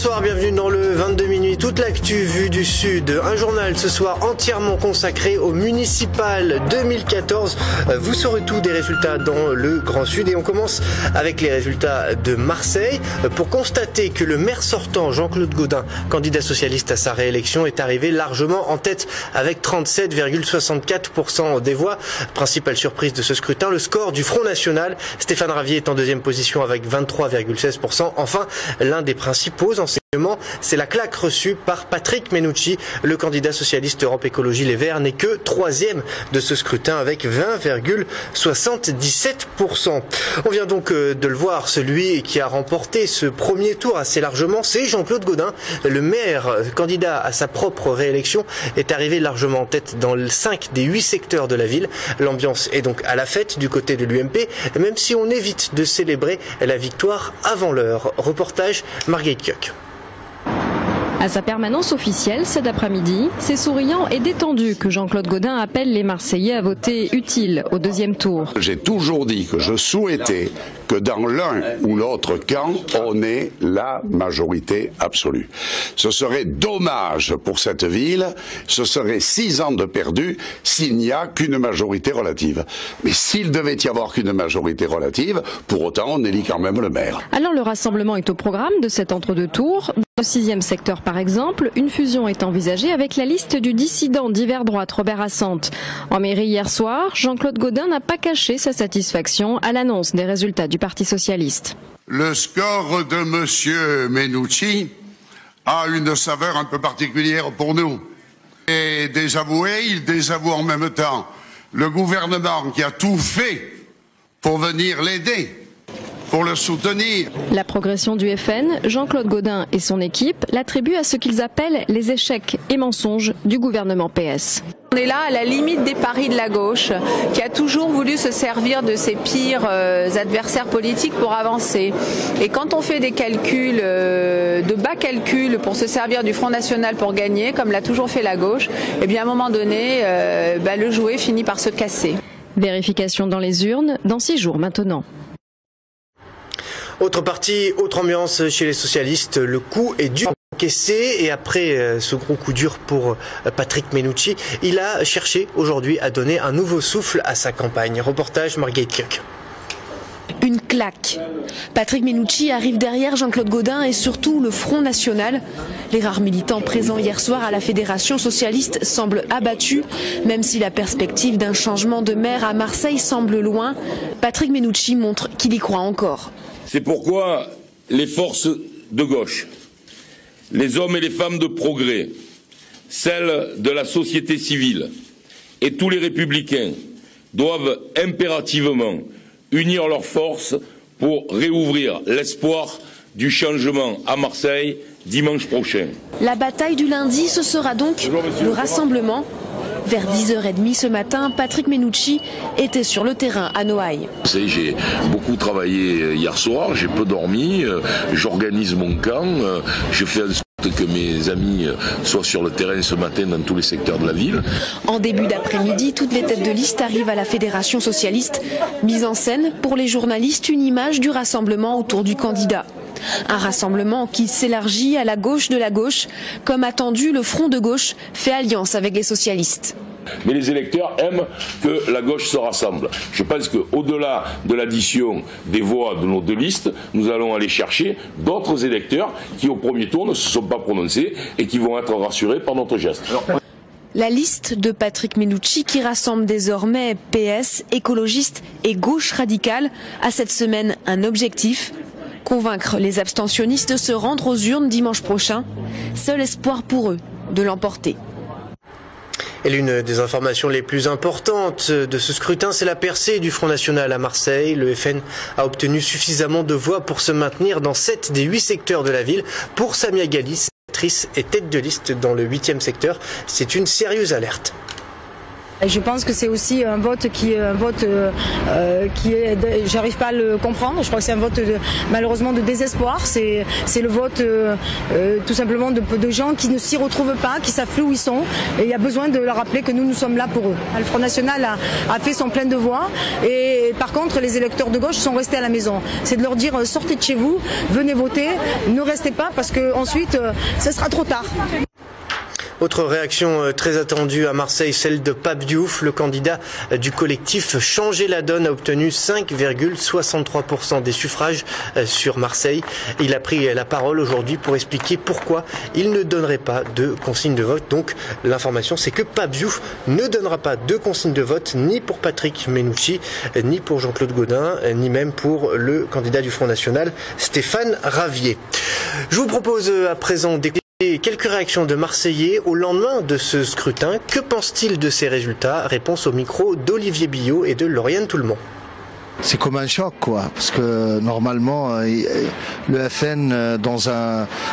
Bonsoir, bienvenue dans le 22 minuit, toute l'actu vue du Sud. Un journal ce soir entièrement consacré au municipal 2014. Vous saurez tout des résultats dans le Grand Sud et on commence avec les résultats de Marseille pour constater que le maire sortant Jean-Claude Gaudin, candidat socialiste à sa réélection, est arrivé largement en tête avec 37,64% des voix. Principale surprise de ce scrutin, le score du Front National. Stéphane Ravier est en deuxième position avec 23,16%. Enfin, l'un des principaux enseignements, c'est la claque reçue par Patrick Mennucci. Le candidat socialiste Europe Écologie Les Verts n'est que troisième de ce scrutin avec 20,77%. On vient donc de le voir, celui qui a remporté ce premier tour assez largement, c'est Jean-Claude Gaudin. Le maire, candidat à sa propre réélection, est arrivé largement en tête dans 5 des 8 secteurs de la ville. L'ambiance est donc à la fête du côté de l'UMP, même si on évite de célébrer la victoire avant l'heure. Reportage Marguerite Kioch. À sa permanence officielle cet après-midi, c'est souriant et détendu que Jean-Claude Gaudin appelle les Marseillais à voter utile au deuxième tour. J'ai toujours dit que je souhaitais que dans l'un ou l'autre camp, on ait la majorité absolue. Ce serait dommage pour cette ville, ce serait 6 ans de perdu s'il n'y a qu'une majorité relative. Mais s'il devait y avoir qu'une majorité relative, pour autant on élit quand même le maire. Alors le rassemblement est au programme de cet entre-deux tours. Au 6e secteur par exemple, une fusion est envisagée avec la liste du dissident d'hiver droite Robert Assante. En mairie hier soir, Jean-Claude Gaudin n'a pas caché sa satisfaction à l'annonce des résultats du Parti socialiste. Le score de monsieur Mennucci a une saveur un peu particulière pour nous. Et désavoué, il désavoue en même temps le gouvernement qui a tout fait pour venir l'aider, pour le soutenir. La progression du FN, Jean-Claude Gaudin et son équipe l'attribuent à ce qu'ils appellent les échecs et mensonges du gouvernement PS. On est là à la limite des paris de la gauche, qui a toujours voulu se servir de ses pires adversaires politiques pour avancer. Et quand on fait des calculs, de bas calculs pour se servir du Front National pour gagner, comme l'a toujours fait la gauche, eh bien à un moment donné, le jouet finit par se casser. Vérification dans les urnes dans 6 jours maintenant. Autre parti, autre ambiance chez les socialistes, le coup est dur encaissé et après ce gros coup dur pour Patrick Mennucci, il a cherché aujourd'hui à donner un nouveau souffle à sa campagne. Reportage Marguerite Kioch. Une claque. Patrick Mennucci arrive derrière Jean-Claude Gaudin et surtout le Front National. Les rares militants présents hier soir à la Fédération socialiste semblent abattus. Même si la perspective d'un changement de maire à Marseille semble loin, Patrick Mennucci montre qu'il y croit encore. C'est pourquoi les forces de gauche, les hommes et les femmes de progrès, celles de la société civile et tous les républicains doivent impérativement unir leurs forces pour réouvrir l'espoir du changement à Marseille dimanche prochain. La bataille du lundi, ce sera donc le rassemblement. Vers 10h30 ce matin, Patrick Mennucci était sur le terrain à Noailles. J'ai beaucoup travaillé hier soir, j'ai peu dormi, j'organise mon camp, je fais en sorte que mes amis soient sur le terrain ce matin dans tous les secteurs de la ville. En début d'après-midi, toutes les têtes de liste arrivent à la Fédération socialiste. Mise en scène pour les journalistes, une image du rassemblement autour du candidat. Un rassemblement qui s'élargit à la gauche de la gauche. Comme attendu, le Front de gauche fait alliance avec les socialistes. Mais les électeurs aiment que la gauche se rassemble. Je pense qu'au-delà de l'addition des voix de nos deux listes, nous allons aller chercher d'autres électeurs qui au premier tour ne se sont pas prononcés et qui vont être rassurés par notre geste. La liste de Patrick Mennucci qui rassemble désormais PS, écologistes et gauche radicale a cette semaine un objectif: convaincre les abstentionnistes de se rendre aux urnes dimanche prochain. Seul espoir pour eux de l'emporter. Et l'une des informations les plus importantes de ce scrutin, c'est la percée du Front National à Marseille. Le FN a obtenu suffisamment de voix pour se maintenir dans 7 des 8 secteurs de la ville. Pour Samia Ghali, sénatrice et tête de liste dans le 8e secteur, c'est une sérieuse alerte. Je pense que c'est aussi un vote qui est, j'arrive pas à le comprendre. Je crois que c'est un vote malheureusement de désespoir. C'est le vote tout simplement de gens qui ne s'y retrouvent pas, qui savent plus où ils sont. Et il y a besoin de leur rappeler que nous sommes là pour eux. Le Front National a fait son plein de voix. Et par contre, les électeurs de gauche sont restés à la maison. C'est de leur dire sortez de chez vous, venez voter, ne restez pas parce que ensuite, ce sera trop tard. Autre réaction très attendue à Marseille, celle de Pape Diouf, le candidat du collectif Changer la donne a obtenu 5,63% des suffrages sur Marseille. Il a pris la parole aujourd'hui pour expliquer pourquoi il ne donnerait pas de consigne de vote. Donc l'information, c'est que Pape Diouf ne donnera pas de consigne de vote ni pour Patrick Mennucci, ni pour Jean-Claude Gaudin, ni même pour le candidat du Front National, Stéphane Ravier. Je vous propose à présent d'écouter quelques réactions de Marseillais au lendemain de ce scrutin. Que pense-t-il de ces résultats? Réponse au micro d'Olivier Billot et de Lauriane Toulmont. C'est comme un choc, quoi, parce que normalement, le FN,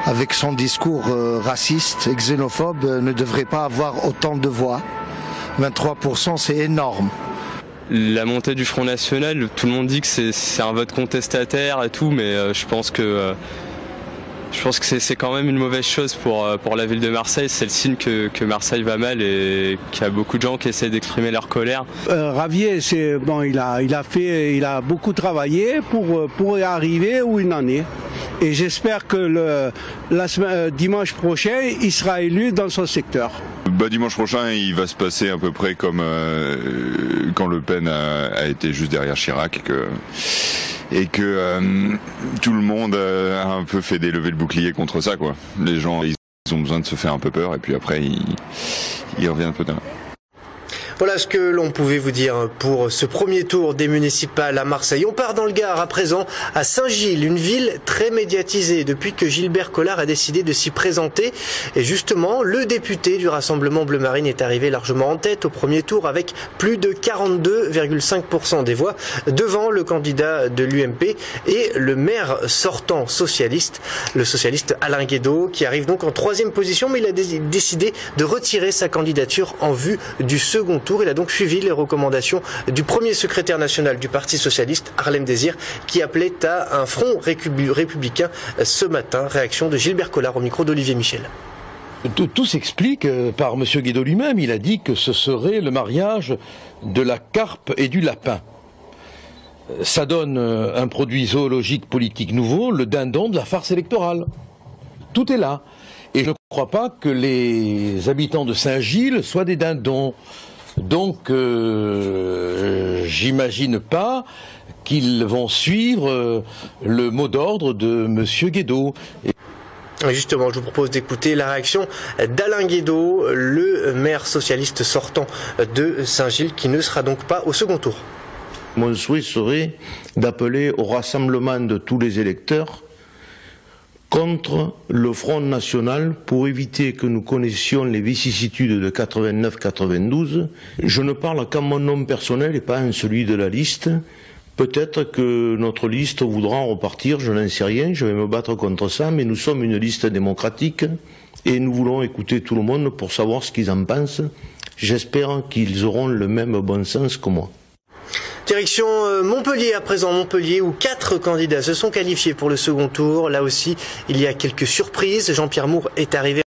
avec son discours raciste et xénophobe, ne devrait pas avoir autant de voix. 23%, c'est énorme. La montée du Front National, tout le monde dit que c'est un vote contestataire et tout, mais je pense que c'est quand même une mauvaise chose pour la ville de Marseille. C'est le signe que Marseille va mal et qu'il y a beaucoup de gens qui essaient d'exprimer leur colère. Ravier, il a beaucoup travaillé pour y arriver où il en est. Et j'espère que dimanche prochain, il sera élu dans son secteur. Dimanche prochain, il va se passer à peu près comme quand Le Pen a été juste derrière Chirac et que tout le monde a un peu fait des levées de bouclier contre ça, quoi. Les gens, ils ont besoin de se faire un peu peur et puis après ils reviennent un peu tard. Voilà ce que l'on pouvait vous dire pour ce premier tour des municipales à Marseille. On part dans le Gard à présent, à Saint-Gilles, une ville très médiatisée depuis que Gilbert Collard a décidé de s'y présenter. Et justement, le député du Rassemblement Bleu Marine est arrivé largement en tête au premier tour avec plus de 42,5% des voix devant le candidat de l'UMP et le maire sortant socialiste, le socialiste Alain Guédot, qui arrive donc en troisième position, mais il a décidé de retirer sa candidature en vue du second tour. Il a donc suivi les recommandations du premier secrétaire national du Parti socialiste, Harlem Désir, qui appelait à un front républicain ce matin. Réaction de Gilbert Collard au micro d'Olivier Michel. Tout s'explique par M. Guédot lui-même. Il a dit que ce serait le mariage de la carpe et du lapin. Ça donne un produit zoologique politique nouveau, le dindon de la farce électorale. Tout est là. Et je ne crois pas que les habitants de Saint-Gilles soient des dindons. Donc, j'imagine pas qu'ils vont suivre le mot d'ordre de M. Guédot. Justement, je vous propose d'écouter la réaction d'Alain Guédot, le maire socialiste sortant de Saint-Gilles, qui ne sera donc pas au second tour. Mon souhait serait d'appeler au rassemblement de tous les électeurs contre le Front National pour éviter que nous connaissions les vicissitudes de 89-92. Je ne parle qu'en mon nom personnel et pas en celui de la liste. Peut-être que notre liste voudra en repartir, je n'en sais rien, je vais me battre contre ça, mais nous sommes une liste démocratique et nous voulons écouter tout le monde pour savoir ce qu'ils en pensent. J'espère qu'ils auront le même bon sens que moi. Direction Montpellier à présent, Montpellier où 4 candidats se sont qualifiés pour le second tour. Là aussi, il y a quelques surprises. Jean-Pierre Moore est arrivé,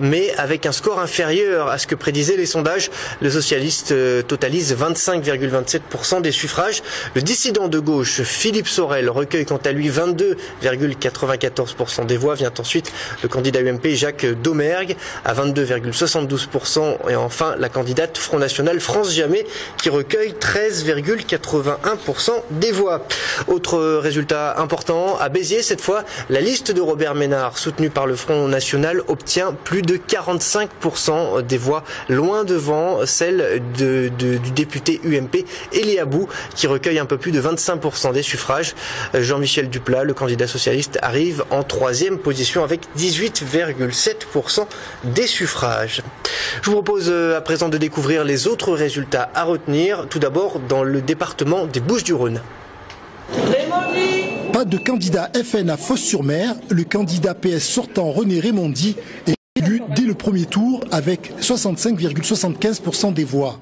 mais avec un score inférieur à ce que prédisaient les sondages. Le socialiste totalise 25,27% des suffrages. Le dissident de gauche, Philippe Sorel, recueille quant à lui 22,94% des voix. Vient ensuite le candidat UMP, Jacques Domergue, à 22,72%. Et enfin, la candidate Front National, France Jamais, qui recueille 13,81% des voix. Autre résultat important, à Béziers, cette fois, la liste de Robert Ménard, soutenue par le Front National, obtient plus de 45% des voix, loin devant celle du député UMP Elie Abou, qui recueille un peu plus de 25% des suffrages. Jean-Michel Duplat, le candidat socialiste, arrive en troisième position avec 18,7% des suffrages. Je vous propose à présent de découvrir les autres résultats à retenir. Tout d'abord dans le département des Bouches-du-Rhône. Pas de candidat FN à Fos-sur-Mer. Le candidat PS sortant René Raymondi est élu dès le premier tour avec 65,75% des voix.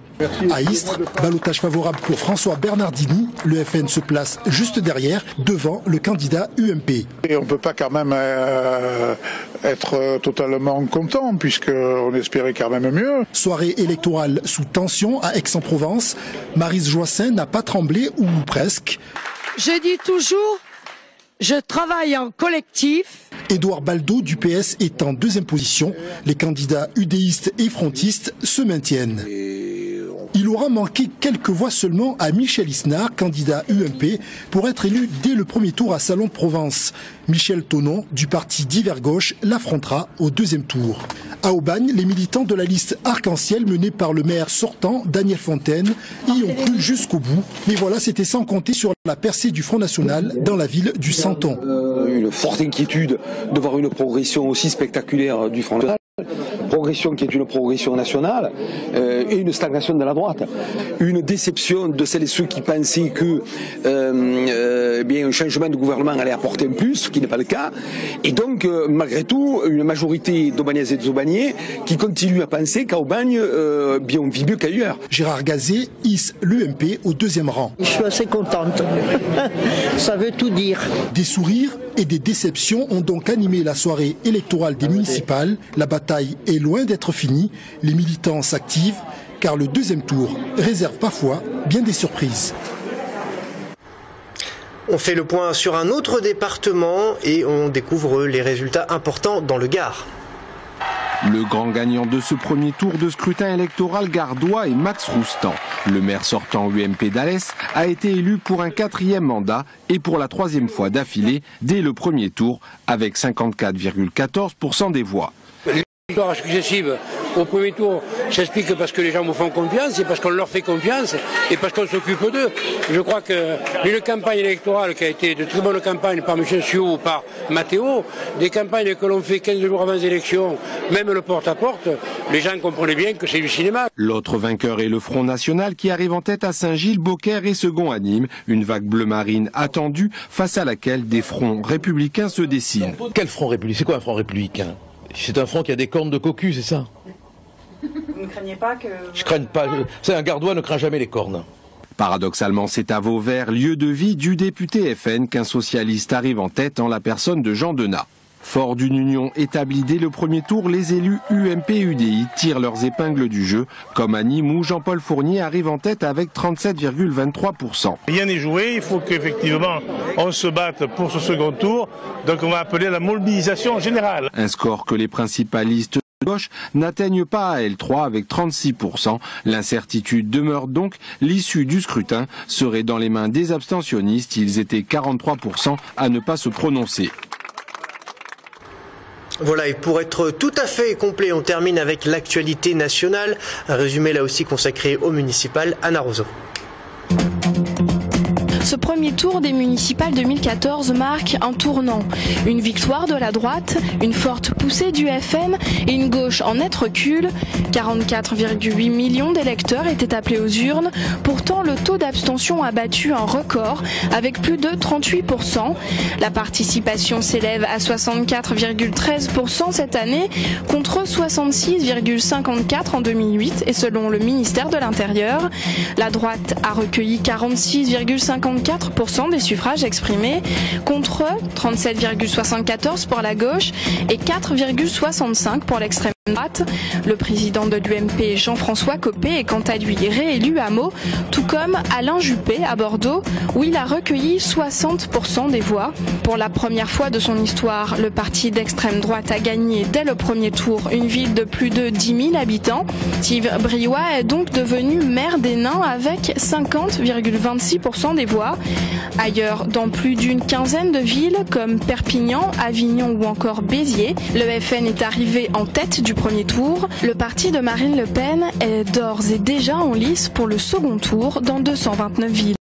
À Istres, ballottage favorable pour François Bernardini. Le FN se place juste derrière, devant le candidat UMP. Et on ne peut pas quand même être totalement content, puisqu'on espérait quand même mieux. Soirée électorale sous tension à Aix-en-Provence. Maryse Joissin n'a pas tremblé, ou presque. Je dis toujours, je travaille en collectif. Édouard Baldo du PS est en deuxième position. Les candidats udéistes et frontistes se maintiennent. Il aura manqué quelques voix seulement à Michel Isnard, candidat UMP, pour être élu dès le premier tour à Salon de Provence. Michel Thonon, du parti Divers Gauche, l'affrontera au deuxième tour. À Aubagne, les militants de la liste Arc-en-Ciel menée par le maire sortant, Daniel Fontaine, y ont cru jusqu'au bout. Mais voilà, c'était sans compter sur la percée du Front National dans la ville du Santon. Une forte inquiétude de voir une progression aussi spectaculaire du Front National. Progression qui est une progression nationale et une stagnation de la droite. Une déception de celles et ceux qui pensaient que un changement de gouvernement allait apporter un plus, ce qui n'est pas le cas. Et donc, malgré tout, une majorité d'Aubagnaises et d'Aubagnais qui continuent à penser qu'à Aubagne, on vit mieux qu'ailleurs. Gérard Gazet hisse l'UMP au deuxième rang. Je suis assez contente. Ça veut tout dire. Des sourires et des déceptions ont donc animé la soirée électorale des municipales. La bataille est loin d'être finie. Les militants s'activent car le deuxième tour réserve parfois bien des surprises. On fait le point sur un autre département et on découvre les résultats importants dans le Gard. Le grand gagnant de ce premier tour de scrutin électoral gardois est Max Roustan. Le maire sortant UMP d'Alès a été élu pour un 4e mandat et pour la 3e fois d'affilée dès le premier tour avec 54,14% des voix. Les victoires successives au premier tour s'expliquent parce que les gens vous font confiance et parce qu'on leur fait confiance et parce qu'on s'occupe d'eux. Je crois qu'une campagne électorale qui a été de très bonne campagne par M. Sio ou par Matteo, des campagnes que l'on fait 15 jours avant les élections, même le porte-à-porte, les gens comprenaient bien que c'est du cinéma. L'autre vainqueur est le Front National qui arrive en tête à Saint-Gilles, Beaucaire et second à Nîmes. Une vague bleu marine attendue face à laquelle des fronts républicains se dessinent. Quel front républicain? C'est quoi un front républicain? C'est un front qui a des cornes de cocu, c'est ça? Vous ne craignez pas que... Je crains pas. C'est un gardois ne craint jamais les cornes. Paradoxalement, c'est à Vauvert, lieu de vie du député FN, qu'un socialiste arrive en tête en la personne de Jean Denat. Fort d'une union établie dès le premier tour, les élus UMP-UDI tirent leurs épingles du jeu, comme à Nîmes où Jean-Paul Fournier arrive en tête avec 37,23%. Rien n'est joué, il faut qu'effectivement on se batte pour ce second tour, donc on va appeler à la mobilisation générale. Un score que les principalistes de gauche n'atteignent pas à L3 avec 36%. L'incertitude demeure donc, l'issue du scrutin serait dans les mains des abstentionnistes, ils étaient 43% à ne pas se prononcer. Voilà, et pour être tout à fait complet, on termine avec l'actualité nationale. Un résumé là aussi consacré au municipal. Anna Roseau. Ce premier tour des municipales 2014 marque un tournant. Une victoire de la droite, une forte poussée du FN et une gauche en net recul. 44,8 millions d'électeurs étaient appelés aux urnes. Pourtant, le taux d'abstention a battu un record avec plus de 38%. La participation s'élève à 64,13% cette année contre 66,54% en 2008 et selon le ministère de l'Intérieur. La droite a recueilli 46,54% des suffrages exprimés contre 37,74% pour la gauche et 4,65% pour l'extrême droite. Le président de l'UMP, Jean-François Copé, est quant à lui réélu à Meaux, tout comme Alain Juppé à Bordeaux, où il a recueilli 60% des voix. Pour la première fois de son histoire, le parti d'extrême droite a gagné dès le premier tour une ville de plus de 10 000 habitants. Steve Briouat est donc devenu maire des Nains avec 50,26% des voix. Ailleurs, dans plus d'une quinzaine de villes comme Perpignan, Avignon ou encore Béziers, le FN est arrivé en tête du premier tour. Le parti de Marine Le Pen est d'ores et déjà en lice pour le second tour dans 229 villes.